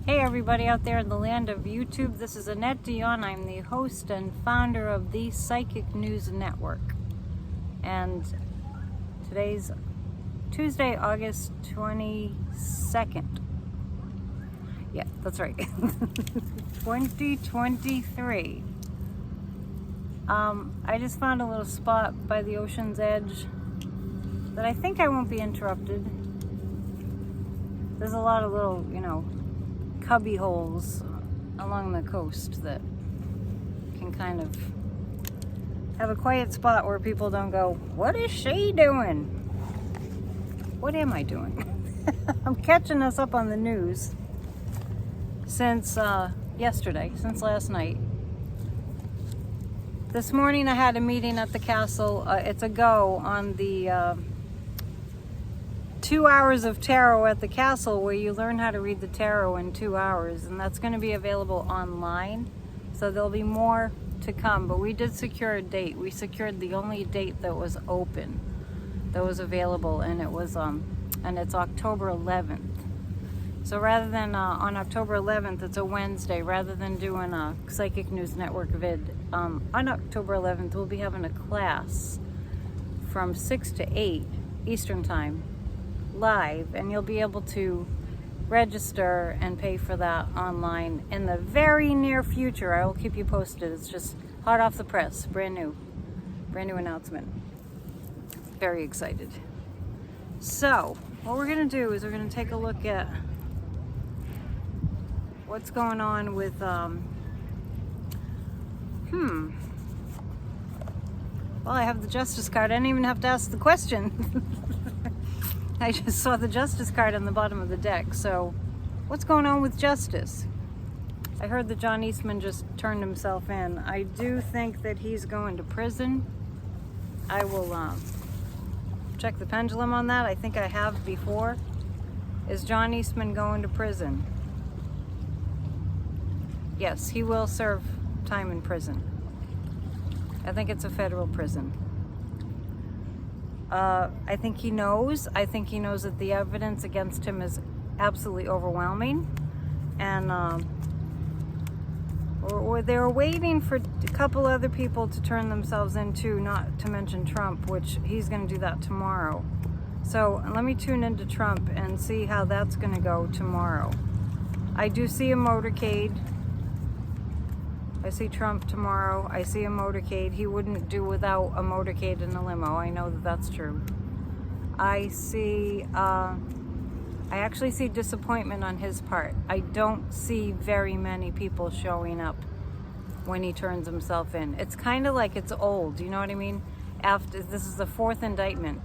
Hey everybody out there in the land of YouTube, this is Annette Dion. I'm the host and founder of the Psychic News Network. And today's Tuesday, August 22nd. Yeah, that's right. 2023. I just found a little spot by the ocean's edge that I think I won't be interrupted. There's a lot of little, cubby holes along the coast that can kind of have a quiet spot where people don't go, what is she doing? What am I doing? I'm catching us up on the news since yesterday, since last night. This morning I had a meeting at the castle. It's a go on the 2 hours of tarot at the castle, where you learn how to read the tarot in 2 hours, and that's going to be available online, so there'll be more to come. But we did secure a date. We secured the only date that was open, that was available, and it was and it's October 11th. So rather than on October 11th, it's a Wednesday, rather than doing a Psychic News Network vid, on October 11th we'll be having a class from 6 to 8 Eastern Time, live, and you'll be able to register and pay for that online in the very near future. I will keep you posted. It's just hot off the press, brand new announcement. Very excited. So what we're gonna do is we're gonna take a look at what's going on with well, I have the Justice card. I didn't even have to ask the question. I just saw the Justice card on the bottom of the deck. So what's going on with Justice? I heard that John Eastman just turned himself in. I do think that he's going to prison. I will check the pendulum on that. I think I have before. Is John Eastman going to prison? Yes, he will serve time in prison. I think it's a federal prison. I think he knows. I think he knows that the evidence against him is absolutely overwhelming. And they're waiting for a couple other people to turn themselves in too, not to mention Trump, which he's going to do that tomorrow. So let me tune into Trump and see how that's going to go tomorrow. I do see a motorcade. I see Trump tomorrow. I see a motorcade. He wouldn't do without a motorcade and a limo. I know that that's true. I see, I actually see disappointment on his part. I don't see very many people showing up when he turns himself in. It's kind of like it's old, you know what I mean? After this is the fourth indictment.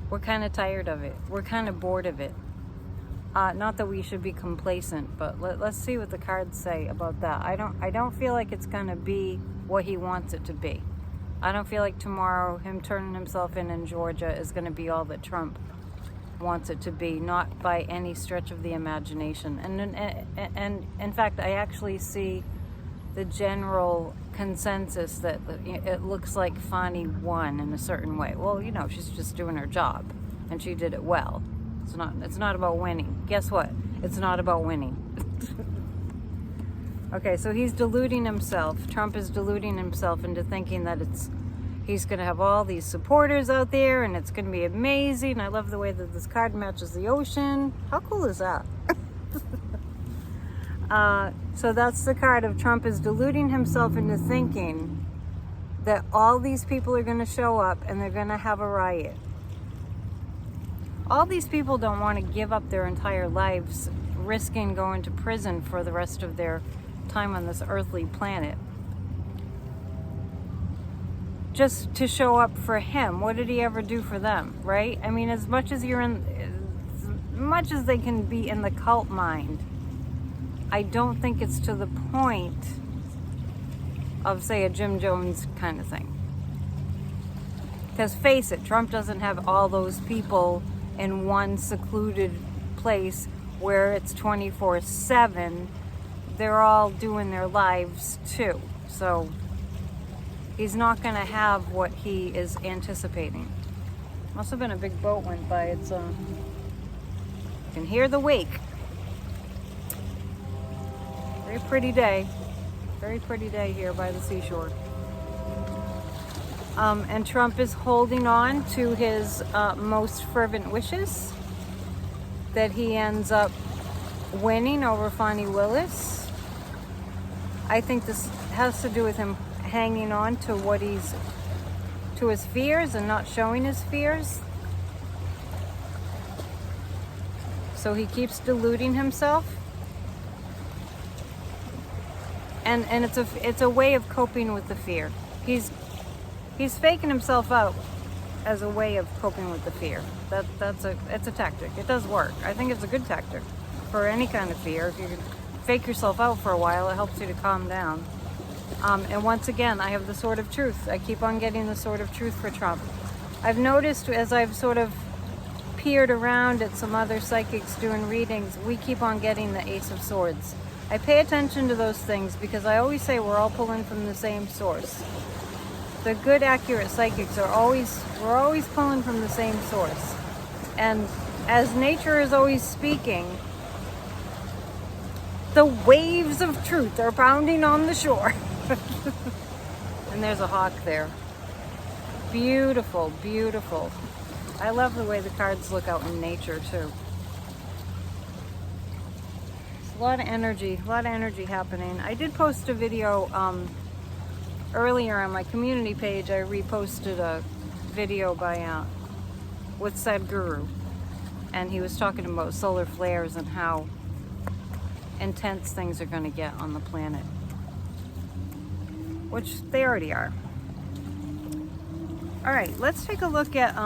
We're kind of tired of it. We're kind of bored of it. Not that we should be complacent, but let's see what the cards say about that. I don't feel like it's going to be what he wants it to be. I don't feel like tomorrow him turning himself in Georgia is going to be all that Trump wants it to be, not by any stretch of the imagination. And in fact, I actually see the general consensus that it looks like Fani won in a certain way. Well, she's just doing her job, and she did it well. It's not about winning. Guess what? It's not about winning. Okay, so he's deluding himself. Trump is deluding himself into thinking that he's going to have all these supporters out there and it's going to be amazing. I love the way that this card matches the ocean. How cool is that? So that's the card of Trump is deluding himself into thinking that all these people are going to show up and they're going to have a riot. All these people don't want to give up their entire lives risking going to prison for the rest of their time on this earthly planet just to show up for him. What did he ever do for them, right? I mean, as much as they can be in the cult mind, I don't think it's to the point of, say, a Jim Jones kind of thing. Because face it, Trump doesn't have all those people in one secluded place where it's 24/7. They're all doing their lives too. So he's not going to have what he is anticipating. Must have been a big boat went by. It's can hear the wake. Very pretty day. Very pretty day here by the seashore. And Trump is holding on to his most fervent wishes that he ends up winning over Fani Willis. I think this has to do with him hanging on to to his fears and not showing his fears. So he keeps deluding himself. And it's a way of coping with the fear. He's faking himself out as a way of coping with the fear. It's a tactic. It does work. I think it's a good tactic for any kind of fear. If you can fake yourself out for a while, it helps you to calm down. And once again, I have the sword of truth. I keep on getting the sword of truth for Trump. I've noticed as I've sort of peered around at some other psychics doing readings, we keep on getting the Ace of Swords. I pay attention to those things because I always say we're all pulling from the same source. The good, accurate psychics we're always pulling from the same source. And as nature is always speaking, the waves of truth are pounding on the shore. And there's a hawk there. Beautiful, beautiful. I love the way the cards look out in nature too. It's a lot of energy happening. I did post a video earlier on my community page. I reposted a video by with Sadhguru, and he was talking about solar flares and how intense things are going to get on the planet, which they already are. All right, let's take a look at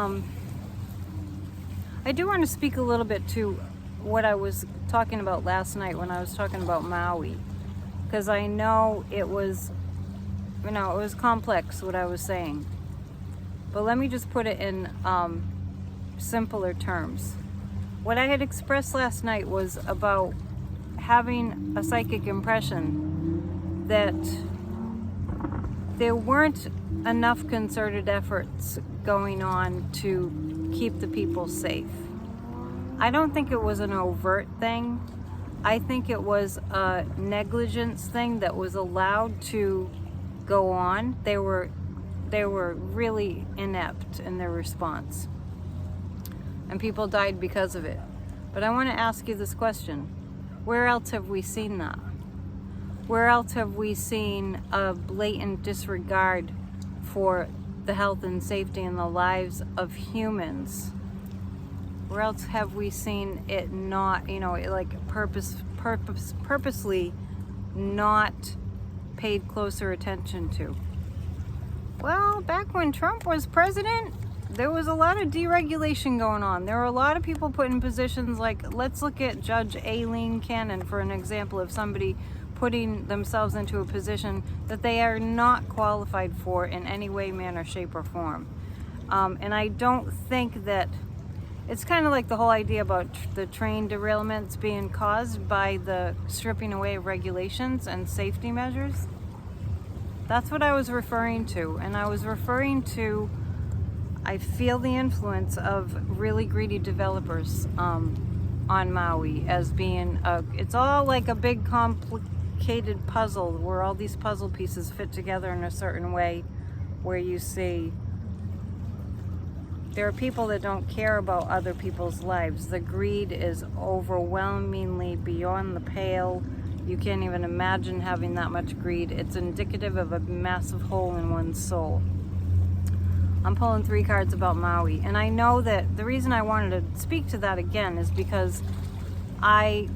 I do want to speak a little bit to what I was talking about last night when I was talking about Maui, because I know it was complex what I was saying, but let me just put it in simpler terms. What I had expressed last night was about having a psychic impression that there weren't enough concerted efforts going on to keep the people safe. I don't think it was an overt thing. I think it was a negligence thing that was allowed to go on. They were really inept in their response, and people died because of it. But I want to ask you this question: where else have we seen that? Where else have we seen a blatant disregard for the health and safety and the lives of humans? Where else have we seen it not, purposely not paid closer attention to? Well, back when Trump was president, there was a lot of deregulation going on. There were a lot of people put in positions like, let's look at Judge Aileen Cannon for an example of somebody putting themselves into a position that they are not qualified for in any way, manner, shape, or form. And I don't think that, it's kind of like the whole idea about the train derailments being caused by the stripping away of regulations and safety measures. That's what I was referring to. And I was referring to, I feel the influence of really greedy developers on Maui as being, it's all like a big complicated puzzle where all these puzzle pieces fit together in a certain way, where you see there are people that don't care about other people's lives. The greed is overwhelmingly beyond the pale. You can't even imagine having that much greed. It's indicative of a massive hole in one's soul. I'm pulling 3 cards about Maui, and I know that the reason I wanted to speak to that again is because I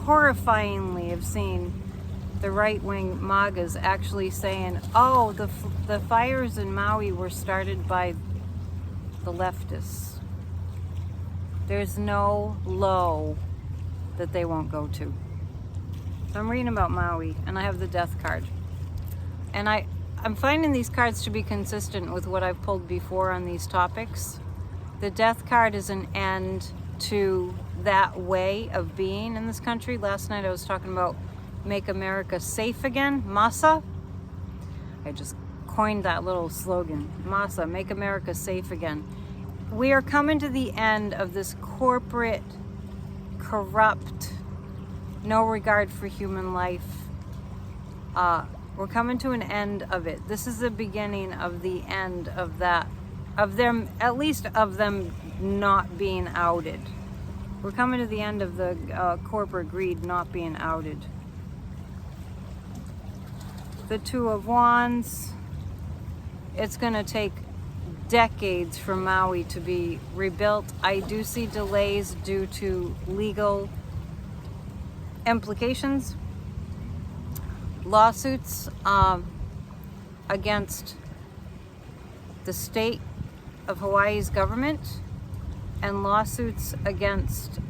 horrifyingly have seen the right-wing MAGAs actually saying, oh, the fires in Maui were started by the leftists. There's no low that they won't go to. So I'm reading about Maui, and I have the Death card. And I'm finding these cards to be consistent with what I've pulled before on these topics. The Death card is an end to that way of being in this country. Last night I was talking about make America safe again, MASA. I just coined that little slogan, MASA, make America safe again. We are coming to the end of this corporate, corrupt, no regard for human life. We're coming to an end of it. This is the beginning of the end of that, of them, at least of them not being outed. We're coming to the end of the corporate greed not being outed. The Two of Wands, it's going to take decades for Maui to be rebuilt. I do see delays due to legal implications, lawsuits against the state of Hawaii's government, and lawsuits against,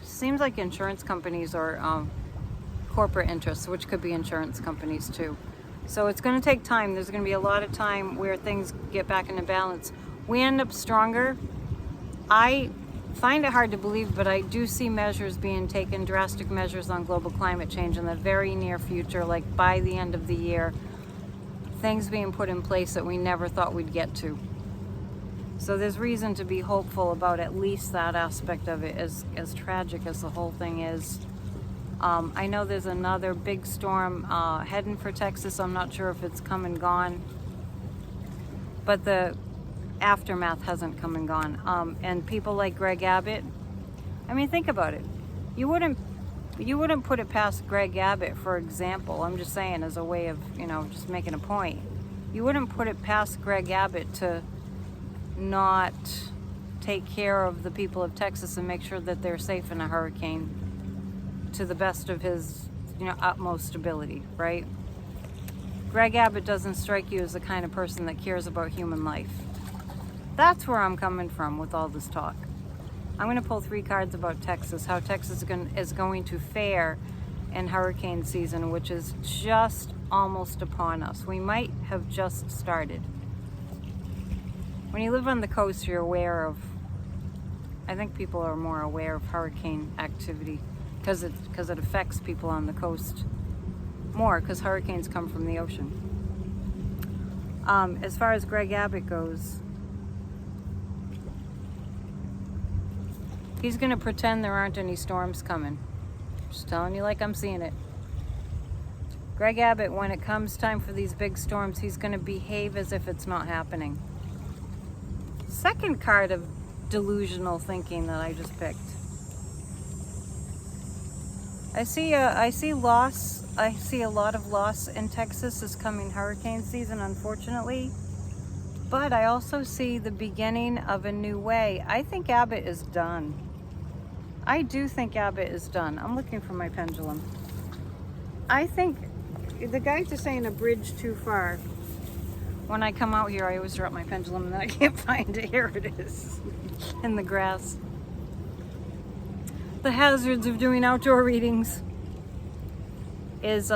seems like insurance companies or corporate interests, which could be insurance companies too. So it's going to take time. There's going to be a lot of time where things get back into balance. We end up stronger. I find it hard to believe, but I do see measures being taken, drastic measures on global climate change in the very near future, like by the end of the year. Things being put in place that we never thought we'd get to. So there's reason to be hopeful about at least that aspect of it, as tragic as the whole thing is. I know there's another big storm heading for Texas. I'm not sure if it's come and gone, but the aftermath hasn't come and gone. And people like Greg Abbott, I mean, think about it. You wouldn't put it past Greg Abbott, for example. I'm just saying, as a way of, just making a point. You wouldn't put it past Greg Abbott to not take care of the people of Texas and make sure that they're safe in a hurricane to the best of his, utmost ability, right? Greg Abbott doesn't strike you as the kind of person that cares about human life. That's where I'm coming from with all this talk. I'm going to pull 3 cards about Texas, how Texas is going to fare in hurricane season, which is just almost upon us. We might have just started. When you live on the coast, you're aware of, I think people are more aware of hurricane activity because it affects people on the coast more, because hurricanes come from the ocean. As far as Greg Abbott goes, he's going to pretend there aren't any storms coming. Just telling you like I'm seeing it. Greg Abbott, when it comes time for these big storms, he's going to behave as if it's not happening. Second card of delusional thinking that I just picked. I see loss. I see a lot of loss in Texas this coming hurricane season, unfortunately. But I also see the beginning of a new way. I think Abbott is done. I do think Abbott is done. I'm looking for my pendulum. I think the guys are saying a bridge too far. When I come out here, I always drop my pendulum and then I can't find it. Here it is in the grass. The hazards of doing outdoor readings. Is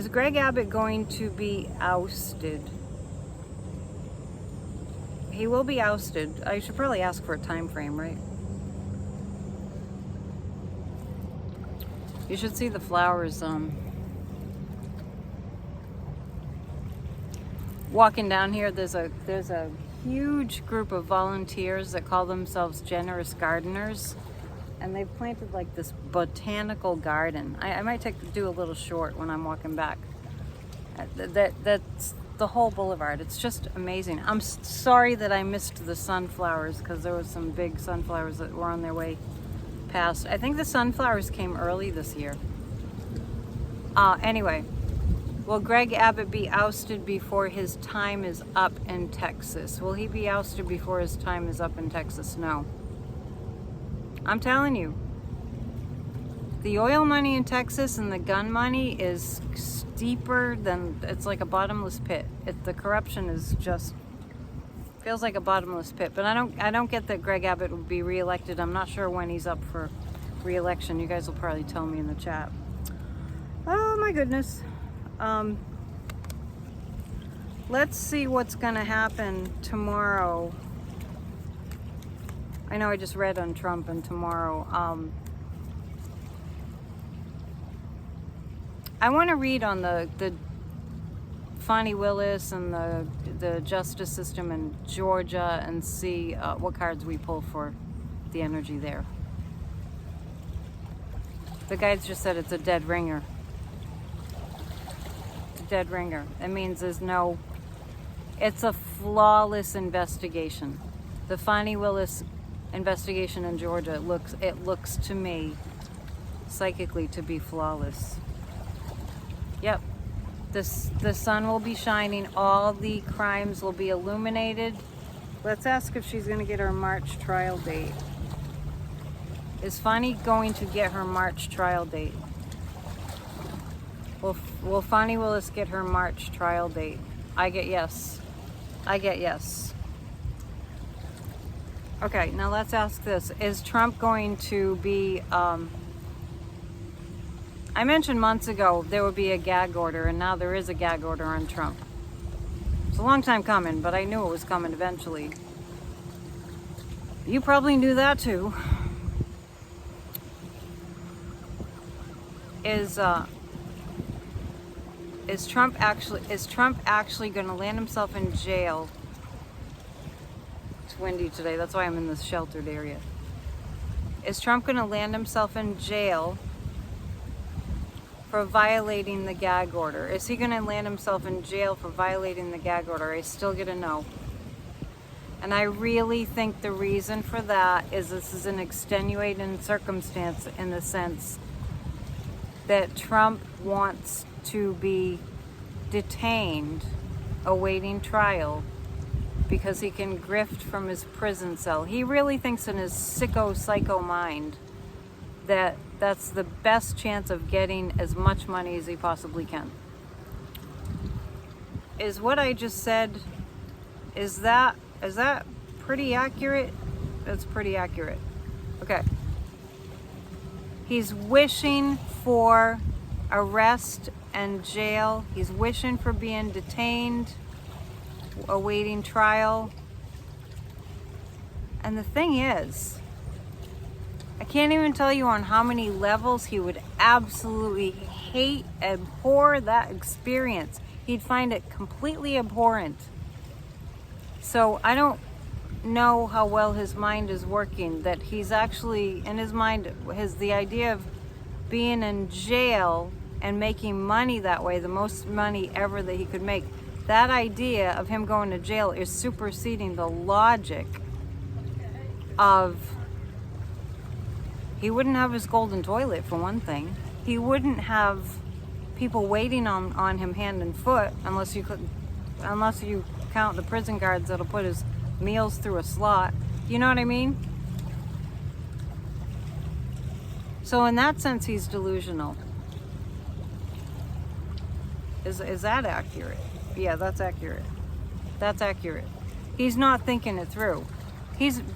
Greg Abbott going to be ousted? He will be ousted. I should probably ask for a time frame, right? You should see the flowers. Walking down here, there's a huge group of volunteers that call themselves generous gardeners, and they've planted like this botanical garden. I might do a little short when I'm walking back. That's the whole boulevard. It's just amazing. I'm sorry that I missed the sunflowers, because there was some big sunflowers that were on their way past. I think the sunflowers came early this year. Anyway, will Greg Abbott be ousted before his time is up in Texas? Will he be ousted before his time is up in Texas? No. I'm telling you, the oil money in Texas and the gun money is deeper than, it's like a bottomless pit. The corruption is just, feels like a bottomless pit. But I don't get that Greg Abbott will be reelected. I'm not sure when he's up for reelection. You guys will probably tell me in the chat. Oh my goodness. Let's see what's gonna happen tomorrow. I know I just read on Trump and tomorrow. I want to read on the Fani Willis and the justice system in Georgia and see what cards we pull for the energy there. The guides just said it's a dead ringer. Dead ringer. It means there's no, it's a flawless investigation. The Fani Willis investigation in Georgia, it looks to me psychically to be flawless. Yep. The sun will be shining, all the crimes will be illuminated. Let's ask if she's going to get her March trial date. Is Fani going to get her March trial date? Will Fani Willis get her March trial date? I get yes. I get yes. Okay, now let's ask this. Is Trump going to be... I mentioned months ago there would be a gag order, and now there is a gag order on Trump. It's a long time coming, but I knew it was coming eventually. You probably knew that too. Is Trump actually going to land himself in jail? It's windy today, that's why I'm in this sheltered area. Is Trump going to land himself in jail for violating the gag order? Is he going to land himself in jail for violating the gag order? I still get a no. And I really think the reason for that is this is an extenuating circumstance, in the sense that Trump wants to be detained awaiting trial because he can grift from his prison cell. He really thinks in his psycho mind that that's the best chance of getting as much money as he possibly can. Is what I just said, is that pretty accurate? That's pretty accurate. Okay. He's wishing for arrest and jail. He's wishing for being detained, awaiting trial. And the thing is, I can't even tell you on how many levels he would absolutely hate, abhor that experience. He'd find it completely abhorrent. So I don't know how well his mind is working, that he's actually, in his mind, the idea of being in jail and making money that way, the most money ever that he could make, that idea of him going to jail is superseding the logic of, he wouldn't have his golden toilet, for one thing. He wouldn't have people waiting on him hand and foot, unless you count the prison guards that'll put his meals through a slot. You know what I mean? So in that sense, he's delusional. Is that accurate? Yeah, that's accurate. That's accurate. He's not thinking it through.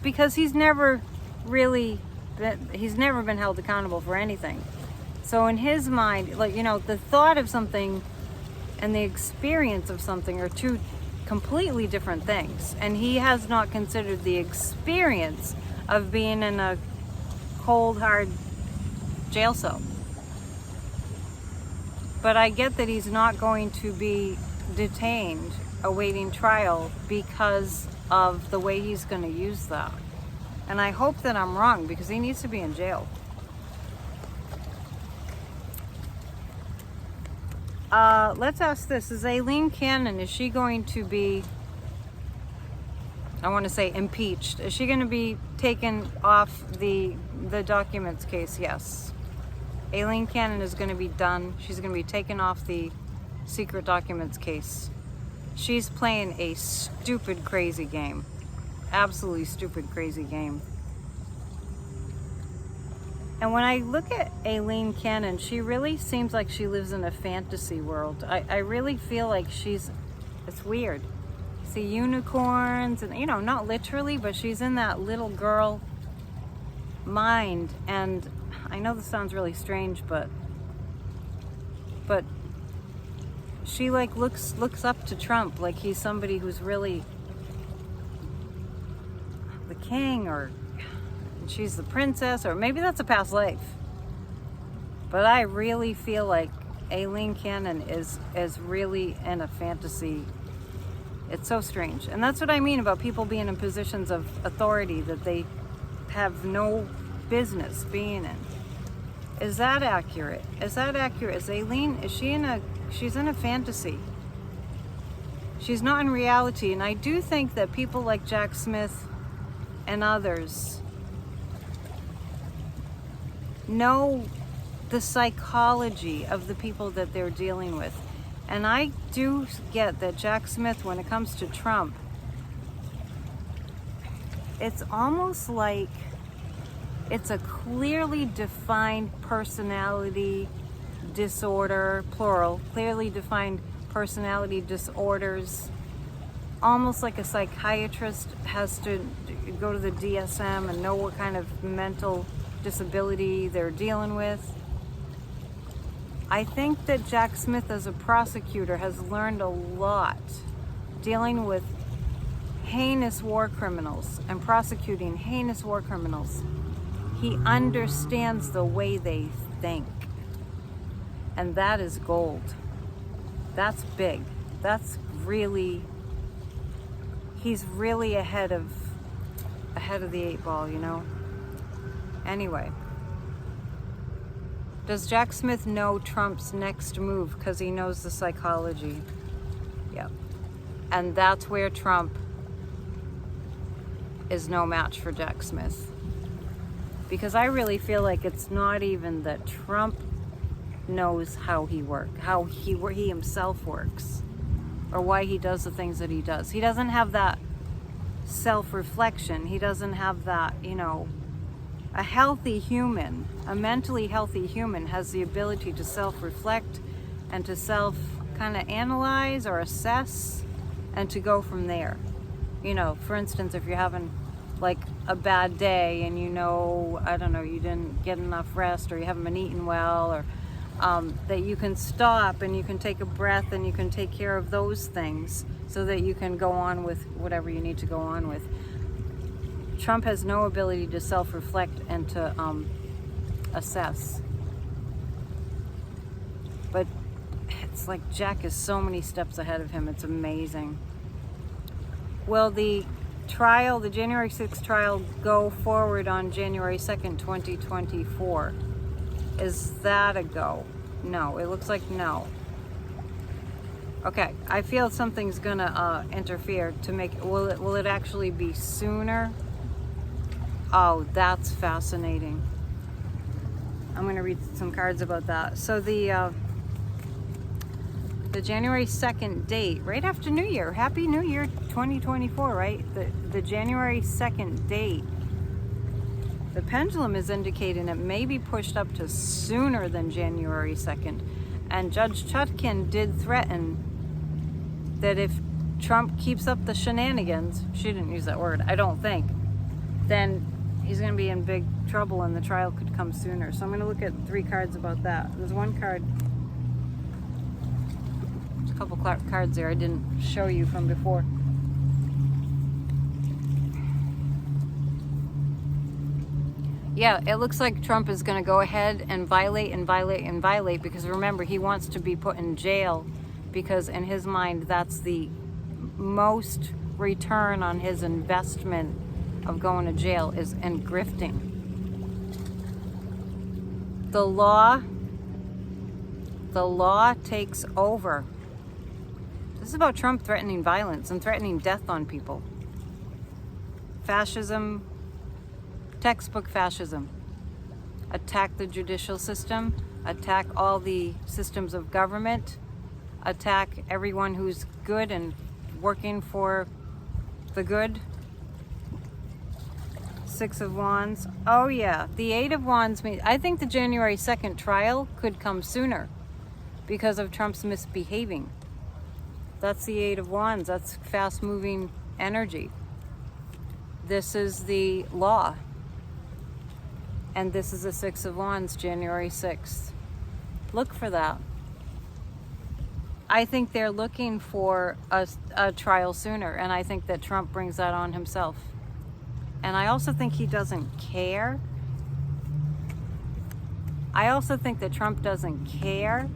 Because he's never been held accountable for anything. So in his mind, the thought of something and the experience of something are two completely different things. And he has not considered the experience of being in a cold, hard jail cell. But I get that he's not going to be detained awaiting trial because of the way he's going to use that. And I hope that I'm wrong, because he needs to be in jail. Let's ask this. Is Aileen Cannon, is she going to be, I want to say impeached? Is she going to be taken off the documents case? Yes. Aileen Cannon is going to be done. She's going to be taken off the secret documents case. She's playing a stupid, crazy game. Absolutely stupid, crazy game. And when I look at Aileen Cannon, she really seems like she lives in a fantasy world. I really feel like it's weird. See unicorns and, not literally, but she's in that little girl mind. And I know this sounds really strange, but she looks up to Trump like he's somebody who's really the king, or she's the princess, or maybe that's a past life. But I really feel like Aileen Cannon is really in a fantasy. It's so strange. And that's what I mean about people being in positions of authority that they have no business being in. Is that accurate? Is that accurate? Is Aileen, she's in a fantasy. She's not in reality. And I do think that people like Jack Smith and others know the psychology of the people that they're dealing with. And I do get that Jack Smith, when it comes to Trump, it's almost like it's a clearly defined personality disorder, plural, clearly defined personality disorders, almost like a psychiatrist has to go to the DSM and know what kind of mental disability they're dealing with. I think that Jack Smith as a prosecutor has learned a lot dealing with heinous war criminals and prosecuting heinous war criminals. He understands the way they think. And that is gold. That's big. That's really, he's really ahead of the 8 ball, you know? Anyway. Does Jack Smith know Trump's next move because he knows the psychology? Yep. And that's where Trump is no match for Jack Smith. Because I really feel like it's not even that Trump knows how he works, how he himself works, or why he does the things that he does. He doesn't have that self-reflection. He doesn't have that, you know, a healthy human, a mentally healthy human has the ability to self-reflect and to self kind of analyze or assess and to go from there. You know, for instance, if you're having like a bad day and you know, I don't know, you didn't get enough rest or you haven't been eating well, or that you can stop and you can take a breath and you can take care of those things so that you can go on with whatever you need to go on with. Trump has no ability to self-reflect and to assess. But it's like Jack is so many steps ahead of him. It's amazing. Will the trial, the January 6th trial, go forward on January 2nd, 2024? Is that a go? No. It looks like no. Okay. I feel something's gonna interfere to make it. Will it actually be sooner? Oh, that's fascinating. I'm going to read some cards about that. So the January 2nd date, right after New Year. Happy New Year 2024, right? The January 2nd date. The pendulum is indicating it may be pushed up to sooner than January 2nd. And Judge Chutkin did threaten that if Trump keeps up the shenanigans, she didn't use that word, I don't think, then he's going to be in big trouble and the trial could come sooner. So I'm going to look at 3 cards about that. There's one card, there's a couple cards there I didn't show you from before. Yeah, it looks like Trump is going to go ahead and violate because remember, he wants to be put in jail because in his mind that's the most return on his investment of going to jail is in grifting. The law takes over. This is about Trump threatening violence and threatening death on people. Fascism, textbook fascism. Attack the judicial system, attack all the systems of government, attack everyone who's good and working for the good. 6 of Wands. Oh yeah, the 8 of Wands means, I think the January 2nd trial could come sooner because of Trump's misbehaving. That's the 8 of Wands. That's fast moving energy. This is the law. And this is the 6 of Wands, January 6th. Look for that. I think they're looking for a trial sooner, and I think that Trump brings that on himself. And I also think he doesn't care. I also think that Trump doesn't care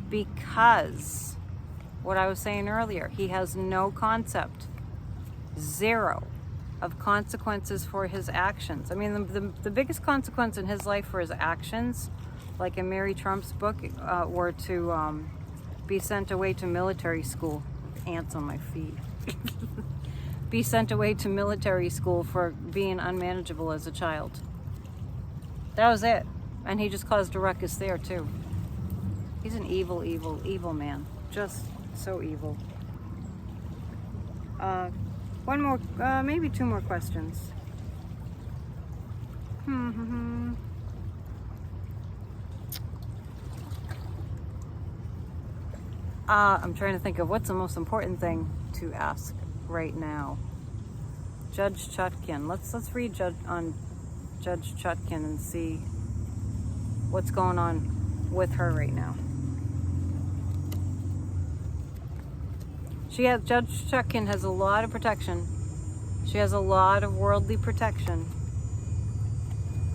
because what I was saying earlier, he has no concept, zero, of consequences for his actions. I mean, the biggest consequence in his life for his actions, like in Mary Trump's book, were to be sent away to military school. Ants on my feet. Be sent away to military school for being unmanageable as a child. That was it. And he just caused a ruckus there too. He's an evil, evil, evil man. Just so evil. One more, maybe two more questions. I'm trying to think of what's the most important thing to ask right now. Judge Chutkin. Let's read Judge Chutkin and see what's going on with her right now. Judge Chutkin has a lot of protection. She has a lot of worldly protection.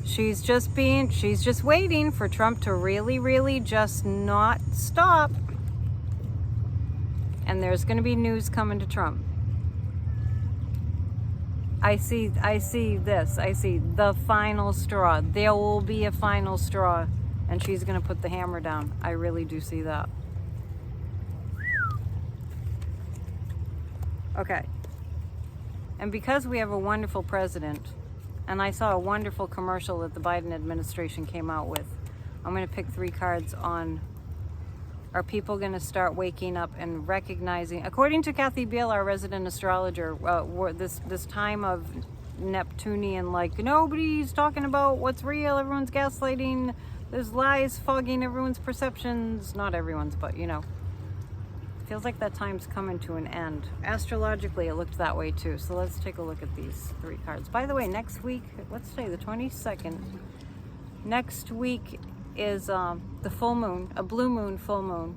She's just waiting for Trump to really, really just not stop. And there's going to be news coming to Trump. I see this. I see the final straw. There will be a final straw, and she's going to put the hammer down. I really do see that. Okay. And because we have a wonderful president, and I saw a wonderful commercial that the Biden administration came out with, I'm going to pick 3 cards on, are people going to start waking up and recognizing, according to Kathy Beale, our resident astrologer, this time of Neptunian, like, nobody's talking about what's real, everyone's gaslighting, there's lies fogging everyone's perceptions, not everyone's, but you know. Feels like that time's coming to an end. Astrologically, it looked that way too. So let's take a look at these 3 cards. By the way, next week, let's say the 22nd, next week is the full moon, a blue moon, full moon.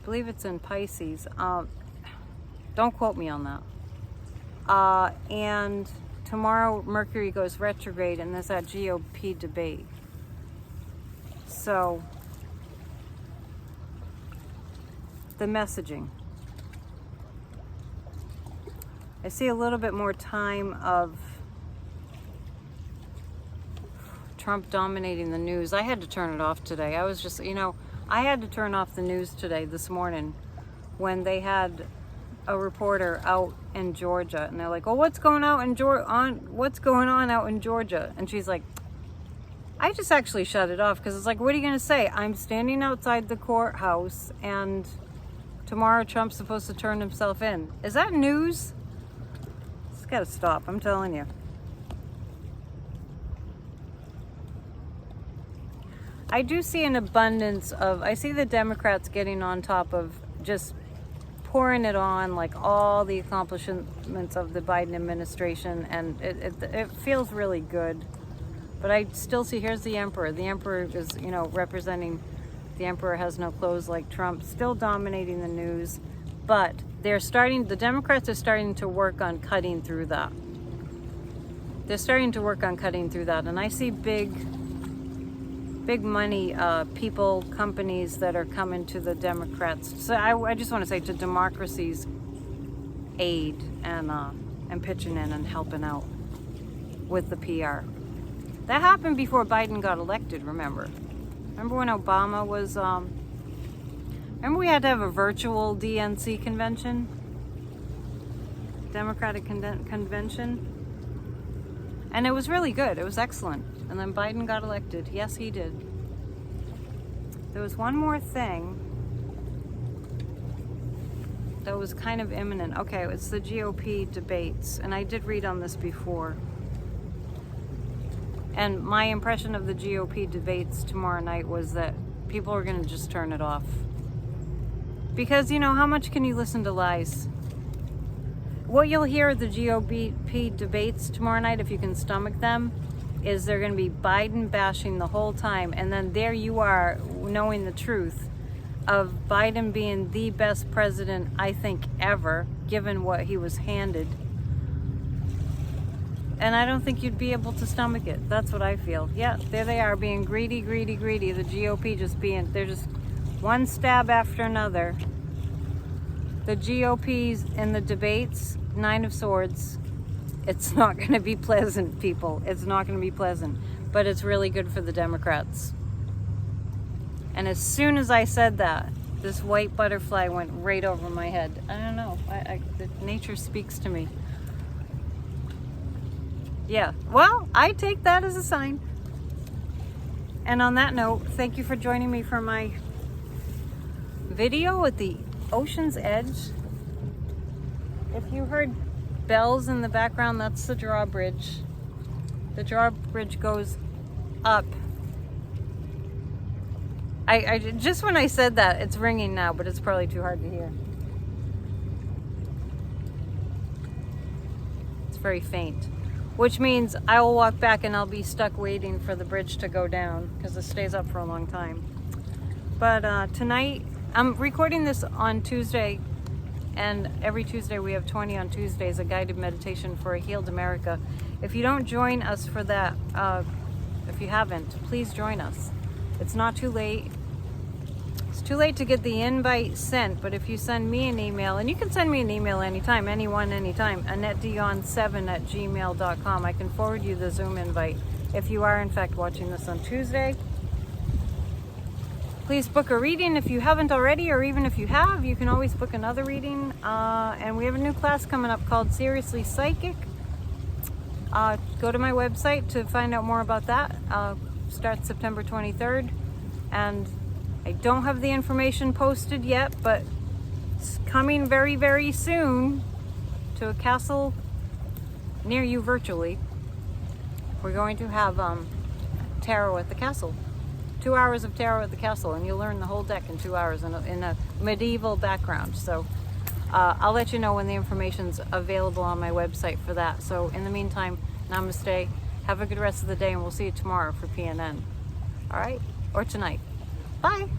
I believe it's in Pisces. Don't quote me on that. And tomorrow, Mercury goes retrograde, and there's that GOP debate. So, the messaging. I see a little bit more time of Trump dominating the news. I had to turn it off today. I was just, I had to turn off the news today, this morning, when they had a reporter out in Georgia, and they're like, "Oh, what's going on out in Georgia?" And she's like, I just actually shut it off because it's like, what are you going to say? I'm standing outside the courthouse, and tomorrow Trump's supposed to turn himself in. Is that news? It's got to stop, I'm telling you. I do see an abundance of, I see the Democrats getting on top of just pouring it on, like all the accomplishments of the Biden administration, and it feels really good. But I still see, here's the emperor. The emperor is, representing, the emperor has no clothes like Trump, still dominating the news. But the Democrats are starting to work on cutting through that. They're starting to work on cutting through that. And I see big money people, companies that are coming to the Democrats. So I just want to say, to democracy's aid and pitching in and helping out with the PR. That happened before Biden got elected, remember? Remember when Obama was, remember we had to have a virtual DNC convention? Democratic Convention? And it was really good, it was excellent. And then Biden got elected. Yes, he did. There was one more thing that was kind of imminent. Okay, it's the GOP debates, and I did read on this before. And my impression of the GOP debates tomorrow night was that people are going to just turn it off. Because, how much can you listen to lies? What you'll hear at the GOP debates tomorrow night, if you can stomach them, is they're going to be Biden bashing the whole time. And then there you are, knowing the truth of Biden being the best president, I think, ever, given what he was handed. And I don't think you'd be able to stomach it. That's what I feel. Yeah, there they are, being greedy, greedy, greedy. The GOP they're just one stab after another. The GOP's in the debates Nine of Swords. It's not going to be pleasant, people. It's not going to be pleasant. But it's really good for the Democrats. And as soon as I said that, this white butterfly went right over my head. I don't know. Nature speaks to me. Yeah. Well, I take that as a sign. And on that note, thank you for joining me for my video at the ocean's edge. If you heard bells in the background, that's the drawbridge. The drawbridge goes up. I just when I said that, it's ringing now, but it's probably too hard to hear. It's very faint, which means I will walk back and I'll be stuck waiting for the bridge to go down because it stays up for a long time. But tonight, I'm recording this on Tuesday, and every Tuesday we have 20 on Tuesdays, a guided meditation for a healed America. If you don't join us for that, if you haven't, please join us. It's not too late. It's too late to get the invite sent, but if you send me an email, and you can send me an email anytime, anyone, anytime, AnnetteDion7@gmail.com. I can forward you the Zoom invite. If you are in fact watching this on Tuesday, please book a reading if you haven't already, or even if you have, you can always book another reading. And we have a new class coming up called Seriously Psychic. Go to my website to find out more about that. Starts September 23rd, and I don't have the information posted yet, but it's coming very, very soon to a castle near you virtually. We're going to have tarot at the castle. 2 hours of tarot at the castle, and you'll learn the whole deck in 2 hours in a medieval background. So I'll let you know when the information's available on my website for that. So in the meantime, namaste. Have a good rest of the day, and we'll see you tomorrow for PNN. All right? Or tonight. Bye.